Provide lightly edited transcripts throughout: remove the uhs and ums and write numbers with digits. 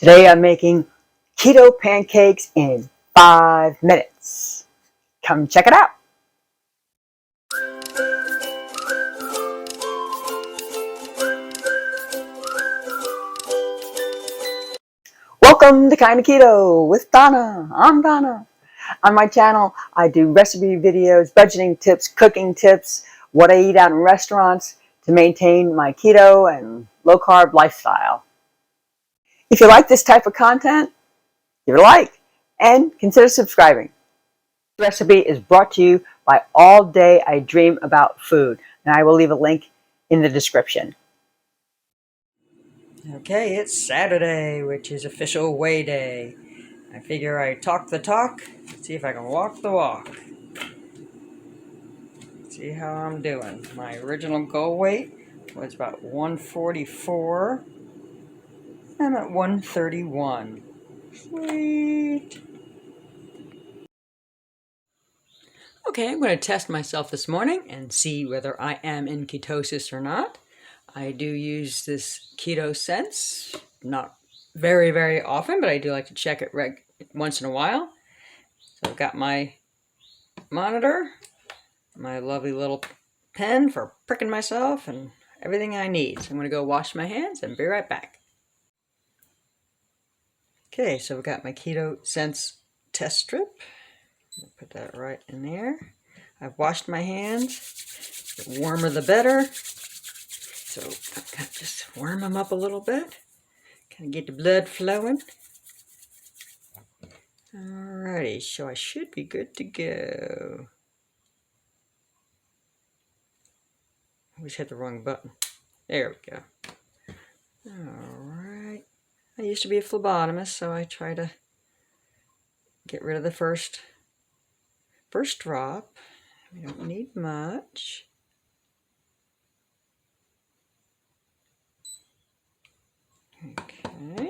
Today I'm making keto pancakes in 5 minutes. Come check it out. Welcome to Kinda Keto with Donna. I'm Donna. On my channel, I do recipe videos, budgeting tips, cooking tips, what I eat out in restaurants to maintain my keto and low-carb lifestyle. If you like this type of content, give it a like and consider subscribing. This recipe is brought to you by All Day I Dream About Food, and I will leave a link in the description. Okay, it's Saturday, which is official weigh day. I figure I talk the talk, see if I can walk the walk. See how I'm doing. My original goal weight was about 144. I'm at 131. Sweet. Okay, I'm going to test myself this morning and see whether I am in ketosis or not. I do use this Keto Sense, not very, very often, but I do like to check it once in a while. So I've got my monitor, my lovely little pen for pricking myself, and everything I need. So I'm going to go wash my hands and be right back. Okay, so I've got my Keto Sense test strip. Put that right in there. I've washed my hands. The warmer the better. So I've got to just warm them up a little bit. Kind of get the blood flowing. Alrighty, so I should be good to go. I always hit the wrong button. There we go. Alright. I used to be a phlebotomist, so I try to get rid of the first drop. We don't need much. Okay.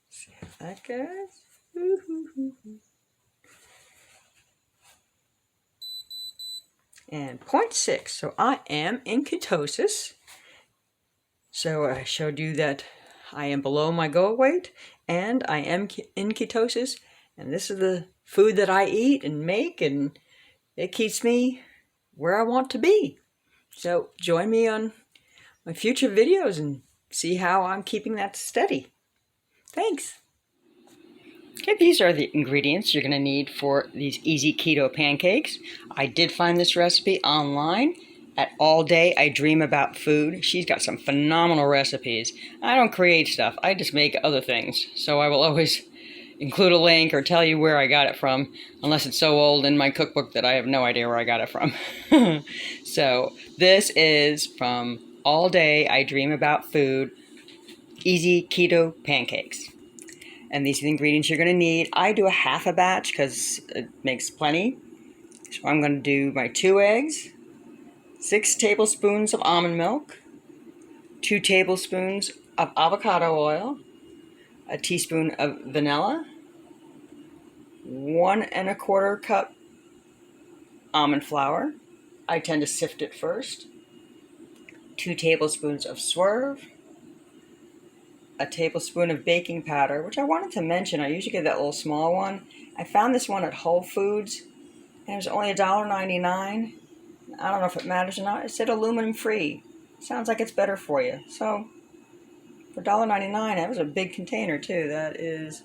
See how that goes. And 0.6. So I am in ketosis. So I showed you that I am below my goal weight and I am in ketosis. And this is the food that I eat and make, and it keeps me where I want to be. So join me on my future videos and see how I'm keeping that steady. Thanks. Okay, these are the ingredients you're going to need for these easy keto pancakes. I did find this recipe online at All Day I Dream About Food. She's got some phenomenal recipes. I don't create stuff, I just make other things. So I will always include a link or tell you where I got it from, unless it's so old in my cookbook that I have no idea where I got it from. So this is from All Day I Dream About Food, Easy Keto Pancakes. And these are the ingredients you're going to need. I do a half a batch because it makes plenty. So I'm going to do my 2 eggs, 6 tablespoons of almond milk, 2 tablespoons of avocado oil, a teaspoon of vanilla, 1 1/4 cup almond flour. I tend to sift it first. 2 tablespoons of swerve, a tablespoon of baking powder, which I wanted to mention. I usually get that little small one. I found this one at Whole Foods, and it was only $1.99. I don't know if it matters or not. It said aluminum free. Sounds like it's better for you. So for $1.99, that was a big container too. That is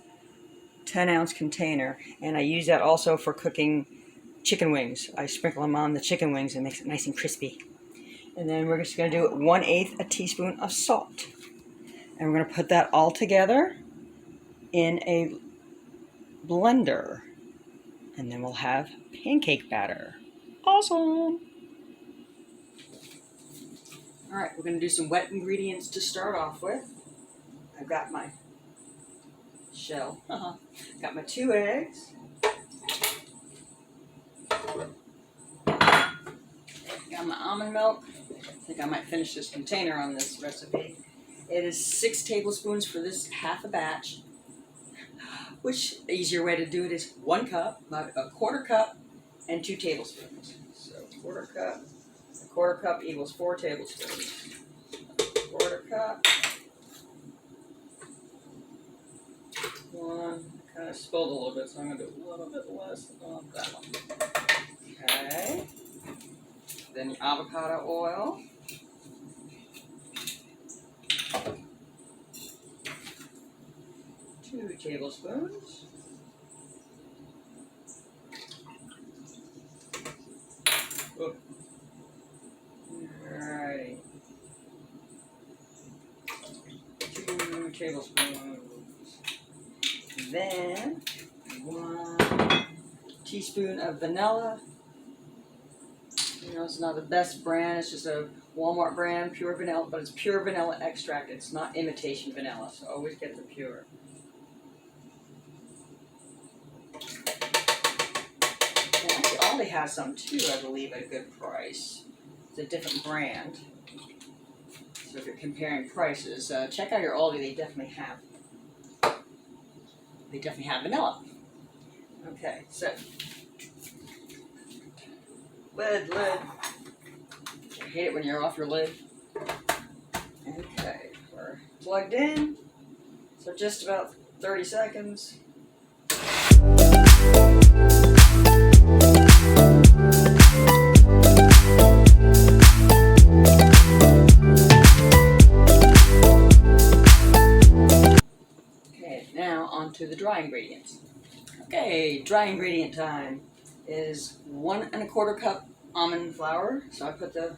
10-ounce container, and I use that also for cooking chicken wings. I sprinkle them on the chicken wings and it makes it nice and crispy. And then we're just going to do 1/8 a teaspoon of salt. And we're going to put that all together in a blender. And then we'll have pancake batter. Awesome! Alright, we're going to do some wet ingredients to start off with. I've got my shell. Got my 2 eggs. Got my almond milk. I think I might finish this container on this recipe. It is 6 tablespoons for this half a batch, which the easier way to do it is 1 cup, not a 1/4 cup, and 2 tablespoons. So 1/4 cup equals 4 tablespoons. 1/4 cup, kind of spilled a little bit, so I'm going to do a little bit less on that one. Okay. Then the avocado oil. 2 tablespoons. Oh. Alrighty. 2 tablespoons. Then 1 teaspoon of vanilla. You know, it's not the best brand, it's just a Walmart brand, pure vanilla, but it's pure vanilla extract. It's not imitation vanilla, so always get the pure. And actually, Aldi has some too, I believe, at a good price. It's a different brand. So if you're comparing prices, check out your Aldi. They definitely have vanilla. Okay, so lid. I hate it when you're off your lid. Okay, we're plugged in. So just about 30 seconds. Okay, now on to the dry ingredients. Okay, dry ingredient time is 1 1/4 cup almond flour. So I put the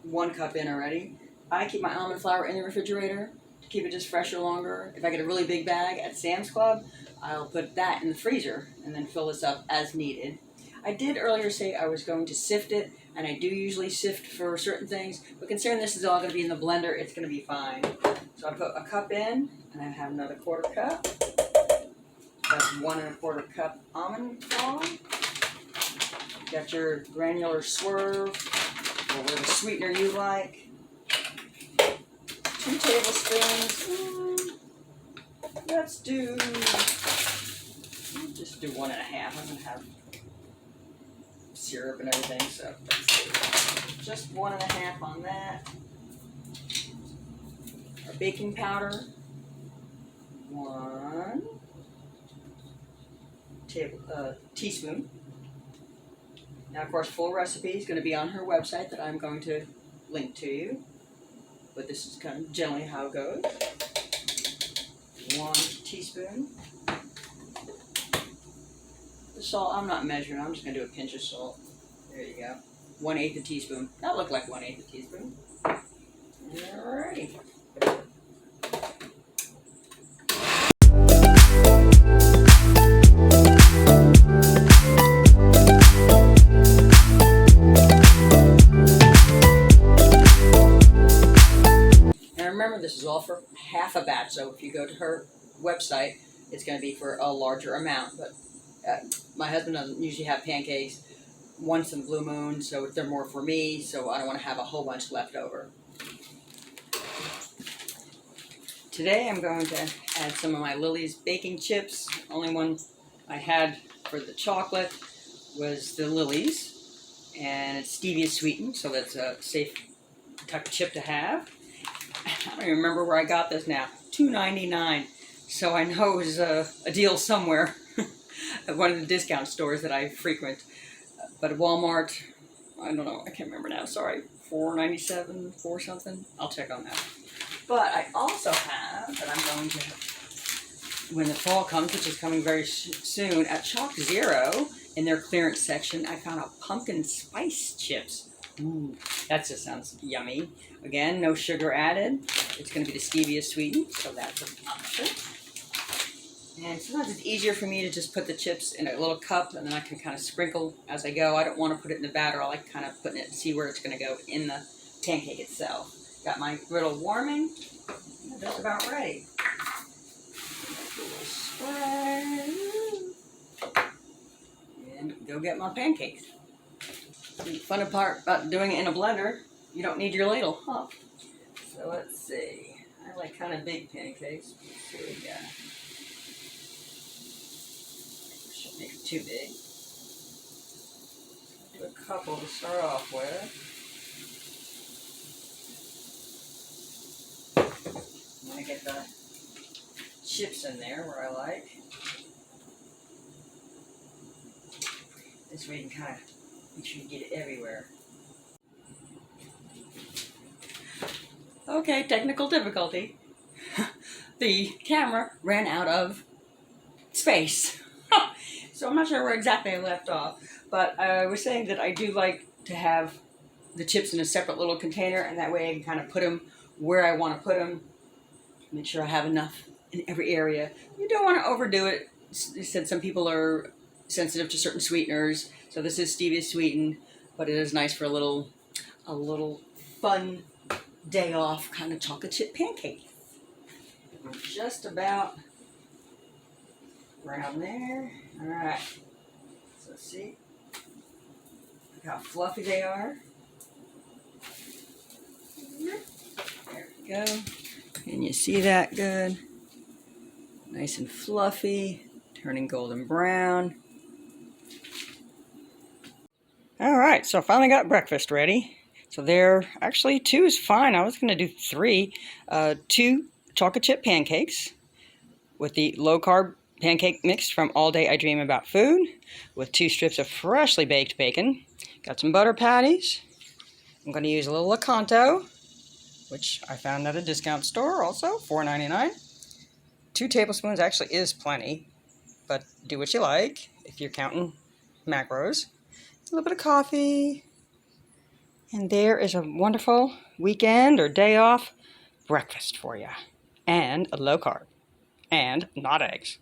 1 cup in already. I keep my almond flour in the refrigerator to keep it just fresher longer. If I get a really big bag at Sam's Club, I'll put that in the freezer and then fill this up as needed. I did earlier say I was going to sift it, and I do usually sift for certain things, but considering this is all going to be in the blender, it's going to be fine. So I put a cup in, and I have another 1/4 cup. That's 1 1/4 cup almond flour. Got your granular swerve, or whatever sweetener you like. 2 tablespoons. Let's just do 1 1/2. I'm going to have syrup and everything, so let's do just 1 1/2 on that. Our baking powder. 1 teaspoon. Now, of course, full recipe is going to be on her website that I'm going to link to you. But this is kind of generally how it goes. 1 teaspoon. The salt, I'm not measuring. I'm just going to do a pinch of salt. There you go. 1/8 a teaspoon. That looked like 1/8 a teaspoon. Alrighty. This is all for half a batch, so if you go to her website, it's going to be for a larger amount. But my husband doesn't usually have pancakes once in a blue moon, so they're more for me, so I don't want to have a whole bunch left over. Today I'm going to add some of my Lily's baking chips. The only one I had for the chocolate was the Lily's, and it's stevia sweetened, so that's a safe type of chip to have. I don't even remember where I got this now. $2.99. So I know it was a deal somewhere at one of the discount stores that I frequent. But at Walmart, I don't know, I can't remember now, sorry, $4.97, $4 something. I'll check on that. But I also have, that I'm going to, when the fall comes, which is coming very soon, at Chalk Zero, in their clearance section, I found out pumpkin spice chips. Ooh, that just sounds yummy. Again, no sugar added. It's going to be the stevia sweetened, so that's an option. And sometimes it's easier for me to just put the chips in a little cup, and then I can kind of sprinkle as I go. I don't want to put it in the batter. I like kind of putting it and see where it's going to go in the pancake itself. Got my griddle warming. That's about ready. Do a little spray. And go get my pancakes. The fun part about doing it in a blender, you don't need your ladle, huh? So let's see. I like kind of big pancakes. Let's see what we got. Shouldn't make it too big. Do a couple to start off with. And I get the chips in there where I like. This way you can kind of make sure you get it everywhere. Okay, technical difficulty. The camera ran out of space. So I'm not sure where exactly I left off, but I was saying that I do like to have the chips in a separate little container, and that way I can kind of put them where I want to put them. Make sure I have enough in every area. You don't want to overdo it. You said some people are sensitive to certain sweeteners, so this is stevia sweetened, but it is nice for a little fun day off kind of chocolate chip pancake. We're just about around there. All right. So see, look how fluffy they are. There we go. Can you see that good? Nice and fluffy, turning golden brown. All right, so I finally got breakfast ready. So there, actually 2 is fine. I was gonna do 3. 2 chocolate chip pancakes with the low carb pancake mix from All Day I Dream About Food with 2 strips of freshly baked bacon. Got some butter patties. I'm gonna use a little Lakanto, which I found at a discount store also, $4.99. 2 tablespoons actually is plenty, but do what you like if you're counting macros. A little bit of coffee. And there is a wonderful weekend or day off breakfast for you. And a low carb. And not eggs.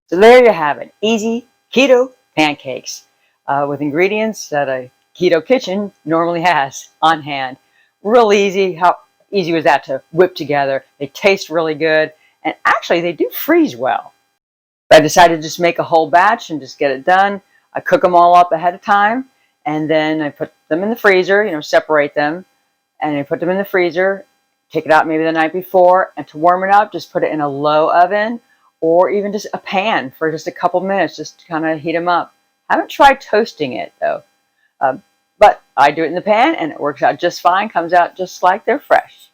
So there you have it. Easy keto pancakes with ingredients that a keto kitchen normally has on hand. Real easy. How easy was that to whip together? They taste really good. And actually, they do freeze well. I decided to just make a whole batch and just get it done. I cook them all up ahead of time. And then I put them in the freezer, separate them. And I put them in the freezer, take it out maybe the night before. And to warm it up, just put it in a low oven or even just a pan for just a couple minutes, just to kind of heat them up. I haven't tried toasting it, though. But I do it in the pan, and it works out just fine. Comes out just like they're fresh.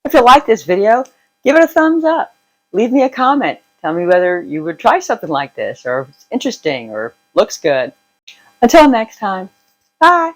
If you like this video, give it a thumbs up. Leave me a comment. Tell me whether you would try something like this, or if it's interesting, or looks good. Until next time, bye.